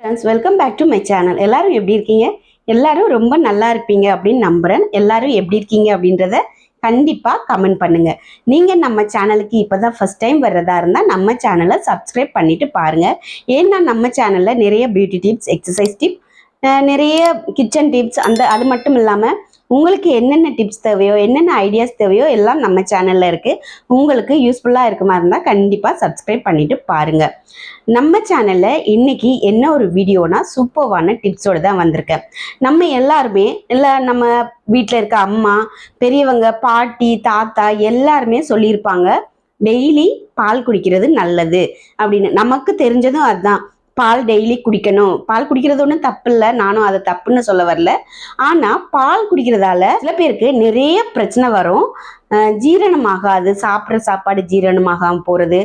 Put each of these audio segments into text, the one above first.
Friends, welcome back to my channel. எல்லாரும் எப்படி இருக்கீங்க? எல்லாரும் ரொம்ப நல்லா இருப்பீங்க அப்படின்னு நம்புறேன். எல்லாரும் எப்படி இருக்கீங்க அப்படின்றத கண்டிப்பா கமெண்ட் பண்ணுங்க. நீங்க நம்ம சேனலுக்கு இப்பதான் ஃபர்ஸ்ட் டைம் வர்றதா இருந்தா நம்ம சேனலை சப்ஸ்கிரைப் பண்ணிட்டு பாருங்க. ஏன்னா நம்ம சேனல்ல நிறைய பியூட்டி டிப்ஸ், எக்ஸசைஸ் டிப், நிறைய கிச்சன் டிப்ஸ், அது மட்டும் இல்லாமல் உங்களுக்கு என்னென்ன டிப்ஸ் தேவையோ, என்னென்ன ஐடியாஸ் தேவையோ எல்லாம் நம்ம சேனலில் இருக்குது. உங்களுக்கு யூஸ்ஃபுல்லாக இருக்குமா இருந்தால் கண்டிப்பாக சப்ஸ்கிரைப் பண்ணிவிட்டு பாருங்கள். நம்ம சேனலில் இன்றைக்கி என்ன ஒரு வீடியோனா சூப்பர்வான டிப்ஸோடு தான் வந்திருக்கேன். நம்ம எல்லாருமே நம்ம வீட்டில் இருக்க அம்மா, பெரியவங்க, பாட்டி, தாத்தா எல்லாருமே சொல்லியிருப்பாங்க டெய்லி பால் குடிக்கிறது நல்லது அப்படின்னு. நமக்கு தெரிஞ்சதும் அதுதான், பால் டெய்லி குடிக்கணும். பால் குடிக்கிறது ஒன்றும் தப்பு இல்லை, நானும் அதை தப்புன்னு சொல்ல வரல. ஆனால் பால் குடிக்கிறதால சில பேருக்கு நிறைய பிரச்சனை வரும். ஜீரணமாகாது, சாப்பிட்ற சாப்பாடு ஜீரணமாகாமல் போகிறது.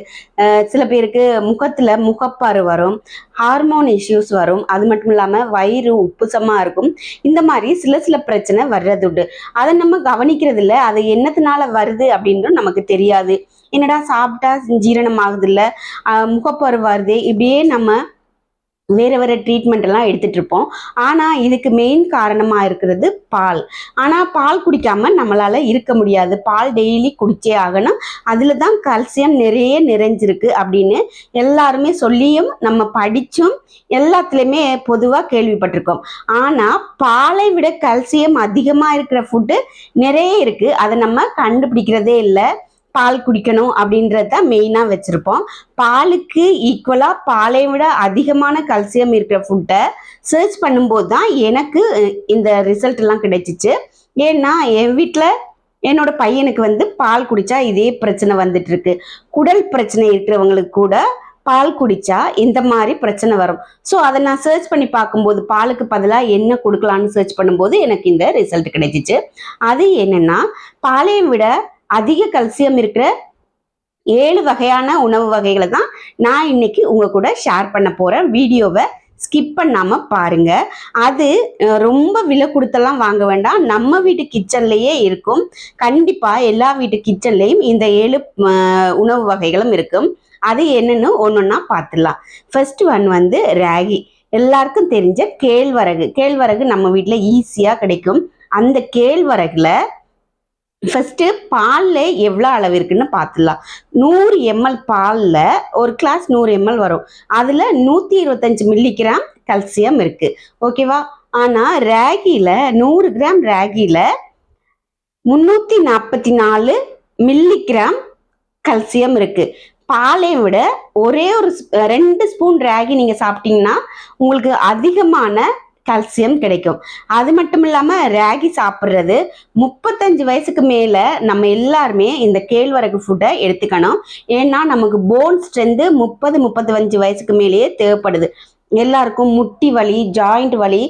சில பேருக்கு முகத்தில் முகப்பாறு வரும், ஹார்மோன் இஷ்யூஸ் வரும். அது மட்டும் இல்லாமல் வயிறு உப்புசமாக இருக்கும். இந்த மாதிரி சில பிரச்சனை வர்றது உண்டு. அதை நம்ம கவனிக்கிறது இல்லை. அது என்னத்தினால வருது அப்படின்றது நமக்கு தெரியாது. என்னடா சாப்பிட்டா ஜீரணம் ஆகுது இல்லை, முகப்பாறு வருது, இப்படியே நம்ம வேறு ட்ரீட்மெண்ட் எல்லாம் எடுத்துட்டு இருப்போம். ஆனால் இதுக்கு மெயின் காரணமாக இருக்கிறது பால். ஆனால் பால் குடிக்காமல் நம்மளால் இருக்க முடியாது. பால் டெய்லி குடிச்சே ஆகணும். அதில் தான் கல்சியம் நிறைய நிறைஞ்சிருக்கு அப்படின்னு எல்லாருமே சொல்லியும் நம்ம படித்தும் எல்லாத்துலேயுமே பொதுவாக கேள்விப்பட்டிருக்கோம். ஆனால் பாலை விட கல்சியம் அதிகமாக இருக்கிற ஃபுட்டு நிறைய இருக்குது. அதை நம்ம கண்டுபிடிக்கிறதே இல்லை. பால் குடிக்கணும் அப்படின்றது தான் மெயினாக வச்சுருப்போம். பாலுக்கு ஈக்குவலாக பாலை விட அதிகமான கல்சியம் இருக்கிற ஃபுட்டை சர்ச் பண்ணும்போது தான் எனக்கு இந்த ரிசல்ட் எல்லாம் கிடைச்சிச்சு. ஏன்னா என் வீட்டில் என்னோட பையனுக்கு பால் குடித்தா இதே பிரச்சனை வந்துட்டு இருக்கு. குடல் பிரச்சனை இருக்கிறவங்களுக்கு கூட பால் குடித்தா இந்த மாதிரி பிரச்சனை வரும். ஸோ அதை நான் சர்ச் பண்ணி பார்க்கும்போது பாலுக்கு பதிலாக என்ன கொடுக்கலான்னு சர்ச் பண்ணும்போது எனக்கு இந்த ரிசல்ட் கிடைச்சிச்சு. அது என்னென்னா, பாலையை விட அதிக கல்சியம் இருக்கிற 7 வகையான உணவு வகைகளை தான் நான் இன்னைக்கு உங்க கூட ஷேர் பண்ண போறேன். வீடியோவை ஸ்கிப் பண்ணாம பாருங்க. அது ரொம்ப விலை கொடுத்தெல்லாம் வாங்க வேண்டாம், நம்ம வீட்டு கிச்சன்லயே இருக்கும். கண்டிப்பா எல்லா வீட்டு கிச்சன்லயும் இந்த 7 உணவு வகைகளும் இருக்கும். அது என்னன்னு ஒன்னொன்னா பார்த்துடலாம். First one ragi. எல்லாருக்கும் தெரிஞ்ச கேழ்வரகு. கேழ்வரகு நம்ம வீட்டுல ஈஸியா கிடைக்கும். அந்த கேழ்வரகுல ஃபஸ்ட்டு பாலில் எவ்வளோ அளவு இருக்குன்னு பார்த்துடலாம். 100 ml பாலில் ஒரு கிளாஸ் 100 ml வரும். அதில் 125 மில்லிகிராம் கல்சியம் இருக்குது. ஓகேவா? ஆனால் ராகியில் 100 கிராம் ராகியில் 344 மில்லிகிராம் கல்சியம் இருக்குது. பாலை விட ஒரே ஒரு 2 ஸ்பூன் ராகி நீங்கள் சாப்பிட்டீங்கன்னா உங்களுக்கு அதிகமான கல்சியம் கிடைக்கும். அது மட்டும் இல்லாமல் ராகி சாப்பிட்றது 35 வயசுக்கு மேலே நம்ம எல்லாருமே இந்த கேழ்வரகு ஃபுட்டை எடுத்துக்கணும். ஏன்னா நமக்கு போன் ஸ்ட்ரென்த்து 30-35 வயசுக்கு மேலேயே தேவைப்படுது. எல்லாருக்கும் முட்டி வலி, ஜாயிண்ட் வலி,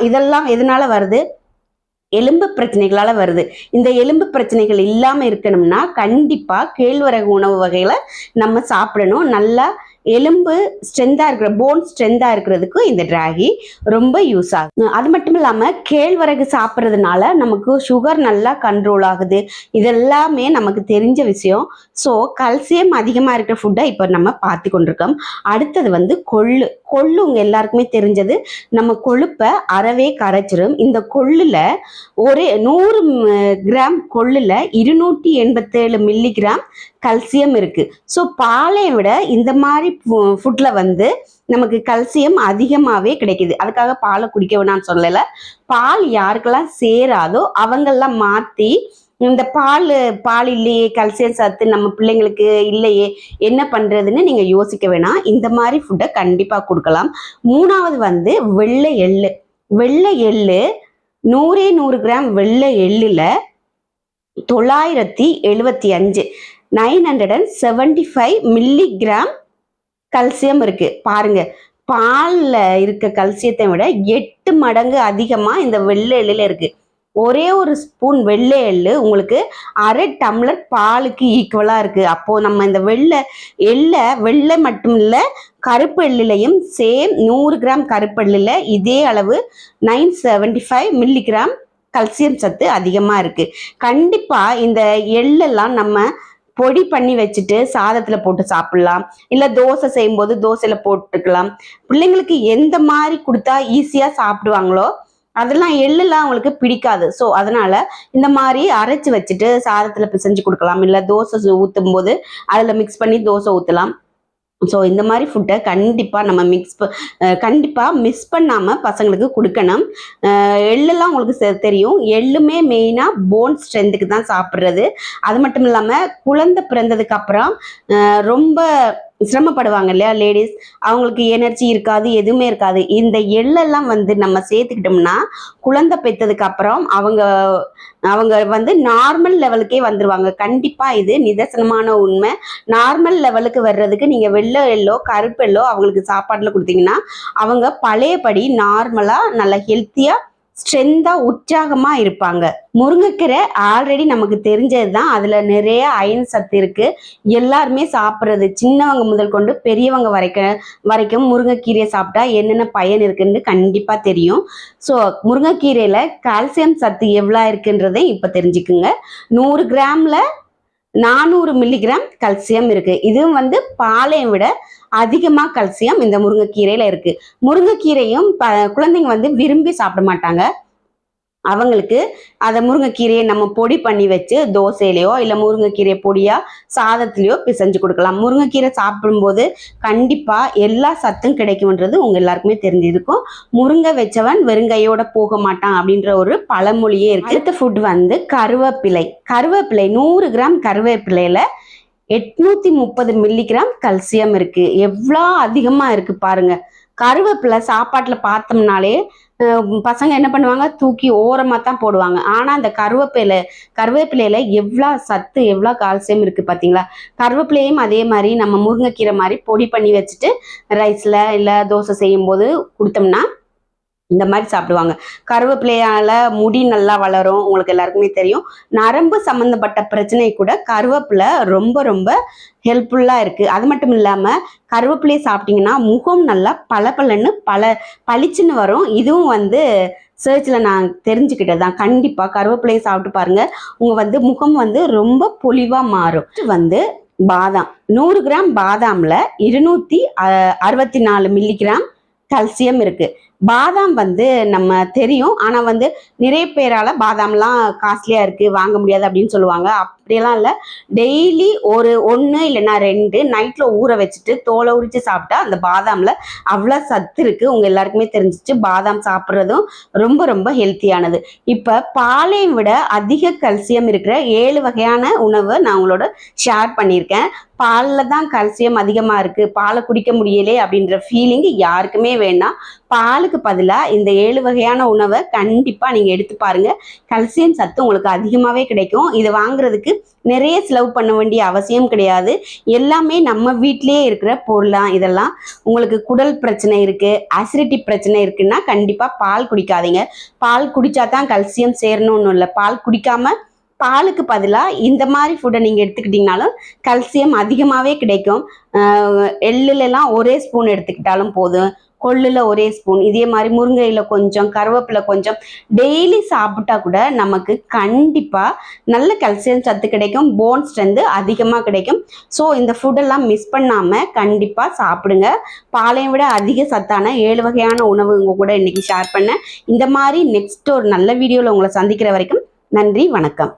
இதெல்லாம் எதனால வருது? எலும்பு பிரச்சனைகளால் வருது. இந்த எலும்பு பிரச்சனைகள் இல்லாமல் இருக்கணும்னா கண்டிப்பாக கேழ்வரகு உணவு வகைகளை நம்ம சாப்பிடணும். நல்லா எலும்பு ஸ்ட்ரென்த்தாக இருக்கிற, போன் ஸ்ட்ரென்த்தாக இருக்கிறதுக்கு இந்த ராகி ரொம்ப யூஸ் ஆகுது. அது மட்டும் இல்லாமல் கேழ்வரகு சாப்பிட்றதுனால நமக்கு சுகர் நல்லா கண்ட்ரோல் ஆகுது. இதெல்லாமே நமக்கு தெரிஞ்ச விஷயம். ஸோ கல்சியம் அதிகமாக இருக்கிற ஃபுட்டை இப்போ நம்ம பார்த்து கொண்டிருக்கோம். அடுத்தது கொள்ளு. கொள்ளு உங்கள் எல்லாருக்குமே தெரிஞ்சது. நம்ம கொழுப்பை அறவே கரைச்சிரும். இந்த கொள்ளுல ஒரு 100 கிராம் கொள்ளுல 287 மில்லிகிராம் கல்சியம் இருக்கு. ஸோ பாலை விட இந்த மாதிரி ஃபுட்ல நமக்கு கல்சியம் அதிகமாகவே கிடைக்குது. அதுக்காக பாலை குடிக்க வேணாம்னு சொல்லலை. பால் யாருக்கெல்லாம் சேராதோ அவங்கெல்லாம் மாற்றி இந்த பால் இல்லையே, கல்சியம் சத்து நம்ம பிள்ளைங்களுக்கு இல்லையே, என்ன பண்ணுறதுன்னு நீங்கள் யோசிக்க வேணாம். இந்த மாதிரி ஃபுட்டை கண்டிப்பாக கொடுக்கலாம். மூணாவது வெள்ளை எள்ளு. வெள்ளை எள்ளு 100 கிராம் வெள்ளை எள்ளில் 975 975 மில்லிகிராம் கல்சியம் இருக்கு. பாருங்க, பாலில் இருக்க கல்சியத்தை விட 8 மடங்கு அதிகமாக இந்த வெள்ளை எள்ளில் இருக்கு. ஒரே ஒரு ஸ்பூன் வெள்ளை எள்ளு உங்களுக்கு அரை டம்ளர் பாலுக்கு ஈக்குவலாக இருக்குது. அப்போது நம்ம இந்த வெள்ளை மட்டும் இல்லை, கருப்பு எள்ளுலையும் சேம் 100 கிராம் கருப்பு எள்ளில் இதே அளவு 975 மில்லிகிராம் கல்சியம் சத்து அதிகமாக இருக்குது. கண்டிப்பாக இந்த எள்ளெல்லாம் நம்ம பொடி பண்ணி வச்சுட்டு சாதத்துல போட்டு சாப்பிடலாம், இல்ல தோசை செய்யும்போது தோசையில போட்டுக்கலாம். பிள்ளைங்களுக்கு எந்த மாதிரி கொடுத்தா ஈஸியா சாப்பிடுவாங்களோ அதெல்லாம் எள்ளுலாம் அவங்களுக்கு பிடிக்காது. ஸோ அதனால இந்த மாதிரி அரைச்சு வச்சுட்டு சாதத்துல பிசைஞ்சு கொடுக்கலாம், இல்ல தோசை ஊத்தும் போது அதுல மிக்ஸ் பண்ணி தோசை ஊத்தலாம். ஸோ இந்த மாதிரி ஃபுட்டை கண்டிப்பாக நம்ம கண்டிப்பாக மிஸ் பண்ணாமல் பசங்களுக்கு கொடுக்கணும். எள்ளெல்லாம் உங்களுக்கு தெரியும், எள்ளுமே மெயினாக போன் ஸ்ட்ரென்த்துக்கு தான் சாப்பிட்றது. அது மட்டும் இல்லாமல் குழந்தை பிறந்ததுக்கு அப்புறம் ரொம்ப சிரமப்படுவாங்க இல்லையா லேடிஸ், அவங்களுக்கு எனர்ஜி இருக்காது, எதுவுமே இருக்காது. இந்த எள்ளெல்லாம் வந்து நம்ம சேர்த்துக்கிட்டோம்னா குழந்தை பெற்றதுக்கு அப்புறம் அவங்க வந்து நார்மல் லெவலுக்கே வந்துருவாங்க. கண்டிப்பா இது நிதர்சனமான உண்மை. நார்மல் லெவலுக்கு வர்றதுக்கு நீங்க வெள்ளை எள்ளோ கருப்பு எள்ளோ அவங்களுக்கு சாப்பாடுல கொடுத்தீங்கன்னா அவங்க பழையபடி நார்மலா நல்ல ஹெல்த்தியா ஸ்ட்ரென்தா உற்சாகமா இருப்பாங்க. முருங்கைக்கீரை ஆல்ரெடி நமக்கு தெரிஞ்சதுதான், அதுல நிறைய அயன் சத்து இருக்கு. எல்லாருமே சாப்பிட்றது, சின்னவங்க முதல் கொண்டு பெரியவங்க வரைக்கும் முருங்கைக்கீரையை சாப்பிட்டா என்னென்ன பயன் இருக்குன்னு கண்டிப்பா தெரியும். ஸோ முருங்கைக்கீரையில கால்சியம் சத்து எவ்வளோ இருக்குன்றதை இப்ப தெரிஞ்சுக்குங்க. 100 கிராம்ல 400 மில்லிகிராம் கல்சியம் இருக்கு. இதுவும் வந்து பாலையும் விட அதிகமா கல்சியம் இந்த முருங்கைக்கீரையில இருக்கு. முருங்கைக்கீரையும் குழந்தைங்க வந்து விரும்பி சாப்பிட மாட்டாங்க. அவங்களுக்கு அதை முருங்கைக்கீரையை நம்ம பொடி பண்ணி வச்சு தோசையிலையோ இல்லை முருங்கைக்கீரை பொடியா சாதத்துலையோ பிசைஞ்சு கொடுக்கலாம். முருங்கைக்கீரை சாப்பிடும்போது கண்டிப்பா எல்லா சத்தும் கிடைக்கும்ன்றது உங்க எல்லாருக்குமே தெரிஞ்சிருக்கும். முருங்கை வச்சவன் வெறுங்கையோட போக மாட்டான் அப்படின்ற ஒரு பழமொழியே இருக்கு. அடுத்த ஃபுட் வந்து கருவேப்பிலை. 100 கிராம் கருவேப்பிலையில 830 மில்லிகிராம் கல்சியம் இருக்கு. எவ்வளோ அதிகமா இருக்கு பாருங்க. கருவேப்பிலை சாப்பாட்டுல பார்த்தோம்னாலே பசங்க என்ன பண்ணுவாங்க, தூக்கி ஓரமா தான் போடுவாங்க. ஆனா அந்த கருவேப்பிலையில எவ்வளோ சத்து, எவ்வளோ கால்சியம் இருக்கு பார்த்தீங்களா. கருவேப்பிலையும் அதே மாதிரி நம்ம முருங்கைக்கீரை மாதிரி பொடி பண்ணி வச்சுட்டு ரைஸ்ல இல்லை தோசை செய்யும் போது கொடுத்தோம்னா இந்த மாதிரி சாப்பிடுவாங்க. கருவேப்பிலையால முடி நல்லா வளரும், உங்களுக்கு எல்லாருக்குமே தெரியும். நரம்பு சம்பந்தப்பட்ட பிரச்சனை கூட கருவேப்பிலை ரொம்ப ரொம்ப ஹெல்ப்ஃபுல்லா இருக்கு. அது மட்டும் இல்லாம கருவேப்பிலையை சாப்பிட்டீங்கன்னா முகம் நல்லா பளபளன்னு பளிச்சுன்னு வரும். இதுவும் வந்து சர்ச்சில் நான் தெரிஞ்சுக்கிட்டதான். கண்டிப்பா கருவேப்பிலையை சாப்பிட்டு பாருங்க, உங்க வந்து முகம் வந்து ரொம்ப பொலிவா மாறும். வந்து பாதாம், 100 கிராம் பாதாம்ல 264 மில்லிகிராம் கல்சியம் இருக்கு. பாதாம் வந்து நம்ம தெரியும், ஆனா வந்து நிறைய பேரால பாதாம்லாம் காஸ்ட்லியா இருக்கு, வாங்க முடியாது அப்படின்னு சொல்லுவாங்க. அப்படியெல்லாம் இல்லை. டெய்லி ஒன்று இல்லைன்னா 2 நைட்ல ஊற வச்சுட்டு தோலை உரிச்சு சாப்பிட்டா அந்த பாதாம்ல அவ்வளோ சத்து இருக்கு. உங்க எல்லாருக்குமே தெரிஞ்சிச்சு, பாதாம் சாப்பிட்றதும் ரொம்ப ரொம்ப ஹெல்த்தியானது. இப்ப பாலையும் விட அதிக கல்சியம் இருக்கிற 7 வகையான உணவை நான் உங்களோட ஷேர் பண்ணியிருக்கேன். பாலில் தான் கல்சியம் அதிகமா இருக்கு, பாலை குடிக்க முடியலே அப்படின்ற ஃபீலிங் யாருக்குமே வேண்டாம். பாலுக்கு பதிலாக இந்த 7 வகையான உணவை கண்டிப்பா நீங்க எடுத்து பாருங்க. கல்சியம் சத்து உங்களுக்கு அதிகமாவே கிடைக்கும். இதை வாங்குறதுக்கு நிறைய செலவு பண்ண வேண்டிய அவசியம் கிடையாது. எல்லாமே நம்ம வீட்டிலேயே இருக்கிற பொருளாம். இதெல்லாம் உங்களுக்கு குடல் பிரச்சனை இருக்கு, அசிடிட்டி பிரச்சனை இருக்குன்னா கண்டிப்பா பால் குடிக்காதீங்க. பால் குடிச்சா தான் கல்சியம் சேரணும்னு இல்லை. பால் குடிக்காம பாலுக்கு பதிலாக இந்த மாதிரி ஃபுட்டை நீங்கள் எடுத்துக்கிட்டிங்கனாலும் கல்சியம் அதிகமாகவே கிடைக்கும். எள்ளுலாம் ஒரே ஸ்பூன் எடுத்துக்கிட்டாலும் போதும், கொள்ளுல ஒரே ஸ்பூன், இதே மாதிரி முருங்கையில் கொஞ்சம், கருவேப்பிலை கொஞ்சம் டெய்லி சாப்பிட்டா கூட நமக்கு கண்டிப்பாக நல்ல கல்சியம் சத்து கிடைக்கும், போன் ஸ்ட்ரென்த்து அதிகமாக கிடைக்கும். ஸோ இந்த ஃபுட்டெல்லாம் மிஸ் பண்ணாமல் கண்டிப்பாக சாப்பிடுங்க. பாலையும் விட அதிக சத்தான 7 வகையான உணவு உங்க கூட இன்னைக்கு ஷேர் பண்ணேன். இந்த மாதிரி நெக்ஸ்ட் ஒரு நல்ல வீடியோவில் உங்களை சந்திக்கிற வரைக்கும் நன்றி, வணக்கம்.